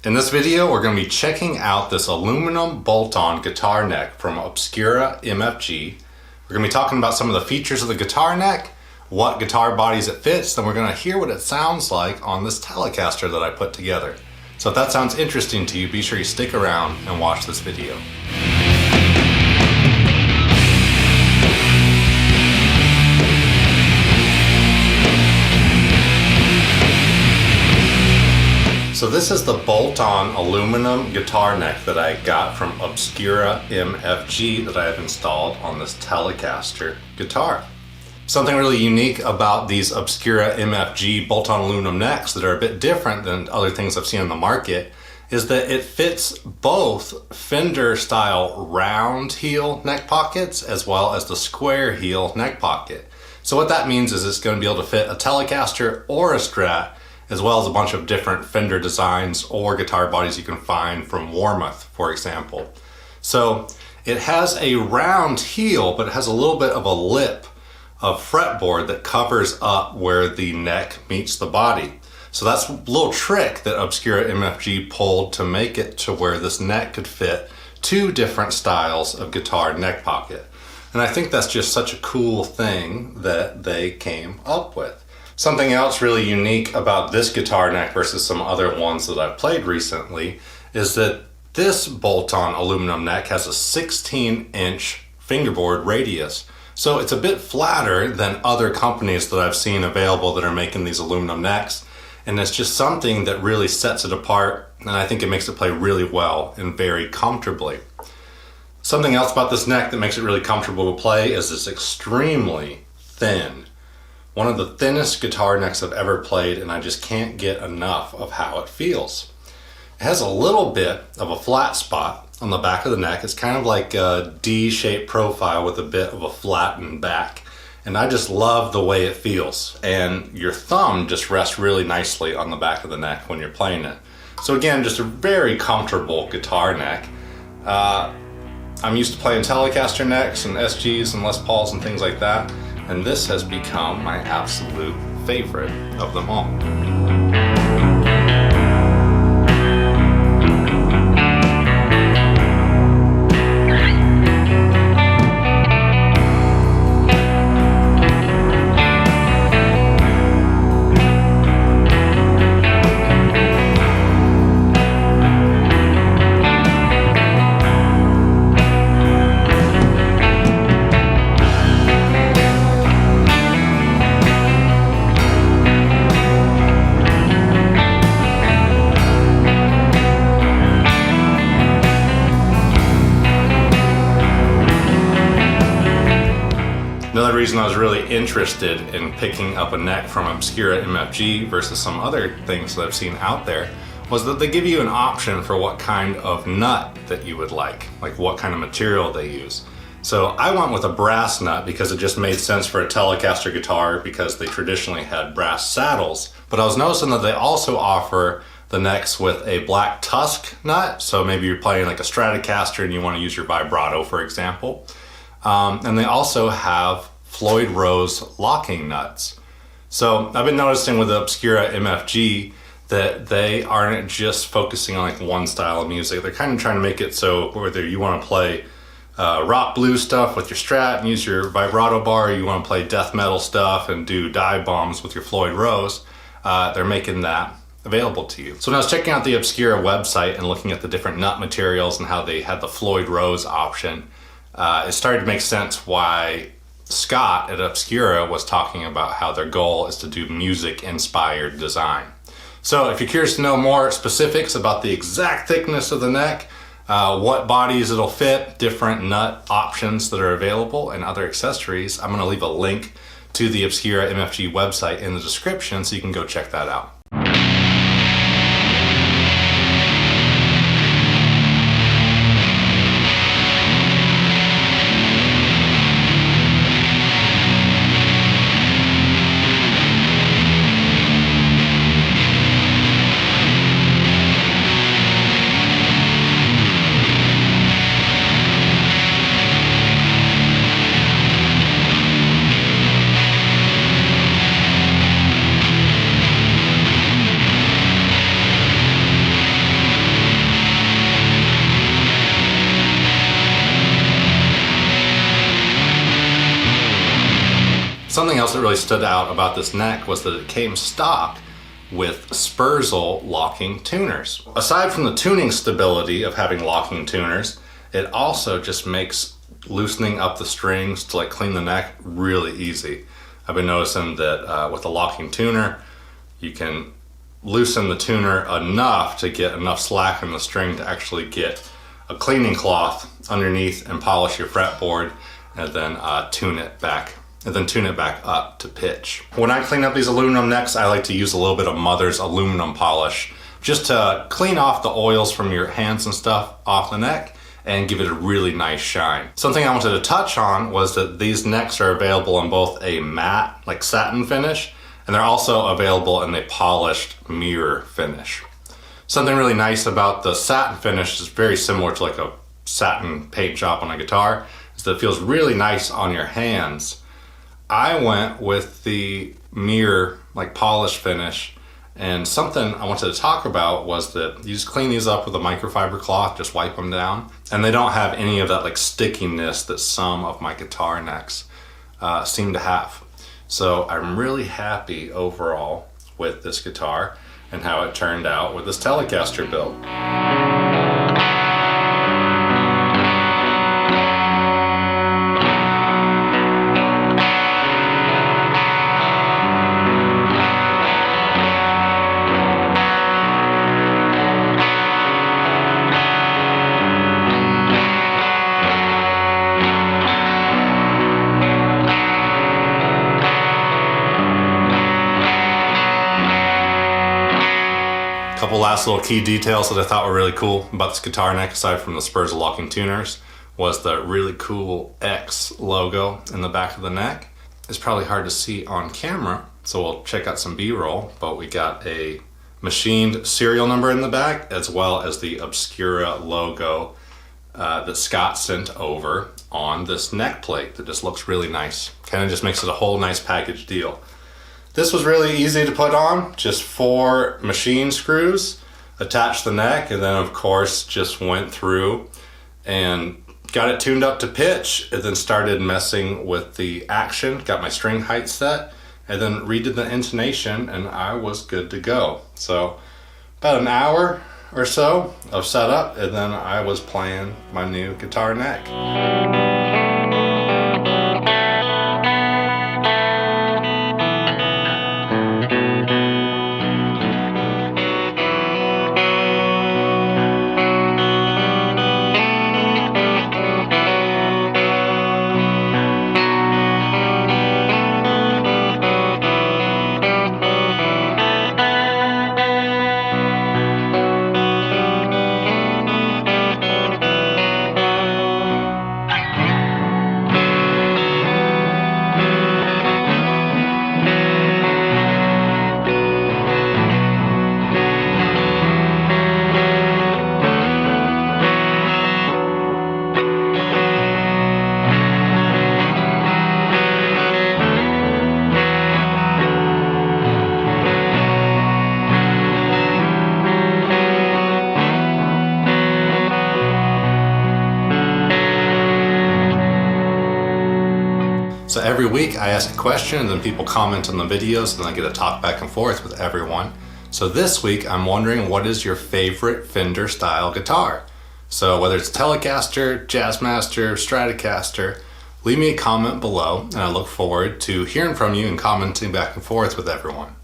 In this video, we're going to be checking out this aluminum bolt-on guitar neck from Obscura MFG. We're going to be talking about some of the features of the guitar neck, what guitar bodies it fits, then we're going to hear what it sounds like on this Telecaster that I put together. So if that sounds interesting to you, be sure you stick around and watch this video. So this is the bolt-on aluminum guitar neck that I got from Obscura MFG that I have installed on this Telecaster guitar. Something really unique about these Obscura MFG bolt-on aluminum necks that are a bit different than other things I've seen on the market is that it fits both Fender style round heel neck pockets as well as the square heel neck pocket. So what that means is it's going to be able to fit a Telecaster or a Strat, as well as a bunch of different Fender designs or guitar bodies you can find from Warmoth, for example. So it has a round heel, but it has a little bit of a lip of fretboard that covers up where the neck meets the body. So that's a little trick that Obscura MFG pulled to make it to where this neck could fit two different styles of guitar neck pocket. And I think that's just such a cool thing that they came up with. Something else really unique about this guitar neck versus some other ones that I've played recently is that this bolt-on aluminum neck has a 16-inch fingerboard radius. So it's a bit flatter than other companies that I've seen available that are making these aluminum necks. And it's just something that really sets it apart, and I think it makes it play really well and very comfortably. Something else about this neck that makes it really comfortable to play is it's extremely thin. One of the thinnest guitar necks I've ever played, and I just can't get enough of how it feels. It has a little bit of a flat spot on the back of the neck. It's kind of like a D-shaped profile with a bit of a flattened back. And I just love the way it feels. And your thumb just rests really nicely on the back of the neck when you're playing it. So again, just a very comfortable guitar neck. I'm used to playing Telecaster necks and SGs and Les Pauls and things like that. And this has become my absolute favorite of them all. Another reason I was really interested in picking up a neck from Obscura MFG versus some other things that I've seen out there was that they give you an option for what kind of nut that you would like what kind of material they use. So I went with a brass nut because it just made sense for a Telecaster guitar because they traditionally had brass saddles. But I was noticing that they also offer the necks with a black tusk nut. So maybe you're playing like a Stratocaster and you want to use your vibrato, for example. And they also have Floyd Rose locking nuts. So I've been noticing with the Obscura MFG that they aren't just focusing on like one style of music. They're kind of trying to make it so whether you want to play rock blues stuff with your Strat and use your vibrato bar, or you want to play death metal stuff and do dive bombs with your Floyd Rose, they're making that available to you. So when I was checking out the Obscura website and looking at the different nut materials and how they had the Floyd Rose option, it started to make sense why Scott at Obscura was talking about how their goal is to do music-inspired design. So if you're curious to know more specifics about the exact thickness of the neck, what bodies it'll fit, different nut options that are available, and other accessories, I'm going to leave a link to the Obscura MFG website in the description so you can go check that out. Something else that really stood out about this neck was that it came stock with Spurzl locking tuners. Aside from the tuning stability of having locking tuners, it also just makes loosening up the strings to like clean the neck really easy. I've been noticing that with the locking tuner, you can loosen the tuner enough to get enough slack in the string to actually get a cleaning cloth underneath and polish your fretboard, and then tune it back up to pitch. When I clean up these aluminum necks, I like to use a little bit of Mother's aluminum polish just to clean off the oils from your hands and stuff off the neck and give it a really nice shine. Something I wanted to touch on was that these necks are available in both a matte, like satin finish, and they're also available in a polished mirror finish. Something really nice about the satin finish is very similar to like a satin paint job on a guitar, is that it feels really nice on your hands. I went with the mirror, like polished finish, and something I wanted to talk about was that you just clean these up with a microfiber cloth, just wipe them down, and they don't have any of that like stickiness that some of my guitar necks seem to have. So I'm really happy overall with this guitar and how it turned out with this Telecaster build. Couple last little key details that I thought were really cool about this guitar neck, aside from the Spurzl locking tuners, was the really cool X logo in the back of the neck. It's probably hard to see on camera, so we'll check out some B-roll, but we got a machined serial number in the back, as well as the Obscura logo that Scott sent over on this neck plate that just looks really nice. Kind of just makes it a whole nice package deal. This was really easy to put on, just 4 machine screws, attached the neck, and then of course just went through and got it tuned up to pitch, and then started messing with the action, got my string height set, and then redid the intonation, and I was good to go. So about an hour or so of setup, and then I was playing my new guitar neck. So every week I ask a question and then people comment on the videos and then I get to talk back and forth with everyone. So this week I'm wondering, what is your favorite Fender style guitar? So whether it's Telecaster, Jazzmaster, Stratocaster, leave me a comment below and I look forward to hearing from you and commenting back and forth with everyone.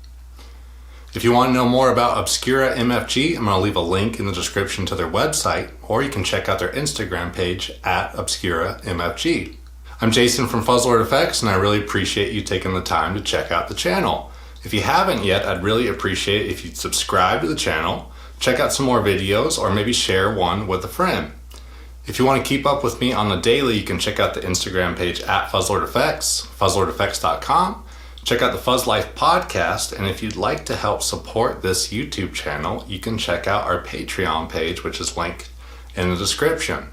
If you want to know more about Obscura MFG, I'm going to leave a link in the description to their website, or you can check out their Instagram page at Obscura MFG. I'm Jason from Fuzzlord Effects, and I really appreciate you taking the time to check out the channel. If you haven't yet, I'd really appreciate it if you'd subscribe to the channel, check out some more videos, or maybe share one with a friend. If you want to keep up with me on the daily, you can check out the Instagram page at Fuzzlord Effects, fuzzlordeffects.com. Check out the Fuzz Life podcast, and if you'd like to help support this YouTube channel, you can check out our Patreon page, which is linked in the description.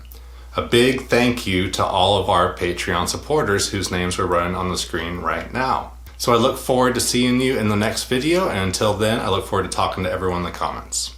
A big thank you to all of our Patreon supporters whose names are running on the screen right now. So I look forward to seeing you in the next video, and until then, I look forward to talking to everyone in the comments.